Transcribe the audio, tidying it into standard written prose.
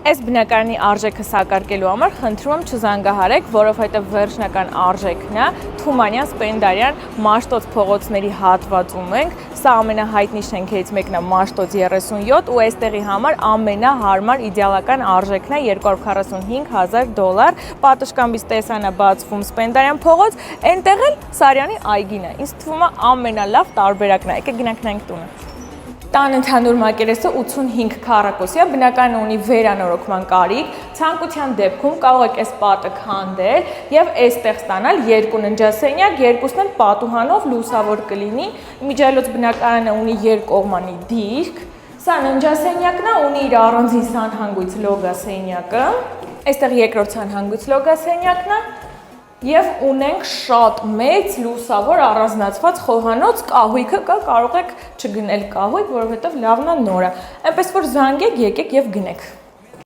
Այս բնակարանի արժեքը սակարկելու համար խնդրում եմ չզանգահարեք, որովհետև վերջնական արժեքն է Թումանյան Սպենդարյան Մաշտոց փողոցների հատվածում ենք։ Սա ամենահայտնի շենքերից մեկն է Մաշտոց 37 ու այստեղի համար ամենահարմար իդեալական արժեքն է $245,000։ Պատշգամբից տեսան է բացվում Սպենդարյան փողոց, այնտեղ էլ Սարյանի այգին է։ Ինձ թվում է ամենալավ տարբերակն է։ Եկեք գնանք նայենք տունը։ Տան ընդհանուր մակերեսը 85 քառակուսի է, բնակարանը ունի վերանորոգման կարիք, ցանկության դեպքում կարող եք այս պատը քանդել եւ այստեղ ստանալ երկու ննջասենյակ, երկուսն էլ պատուհանով լուսավոր կլինի։ Իմիջիայլոց բնակարանը ունի երկկողմանի դիրք, սա ննջասենյակն է, ունի իր առանձին սանհանգույց լոգասենյակը, այստեղ երկրորդ սանհանգույց լոգասենյակն է։ Եվ ունենք շատ մեծ լուսավոր առանձնացված խոհանոց, կահույքը կա, կարող եք չգնել կահույք, որովհետև լավն է նոր է։ Այնպես որ զանգեք, եկեք եւ գնեք։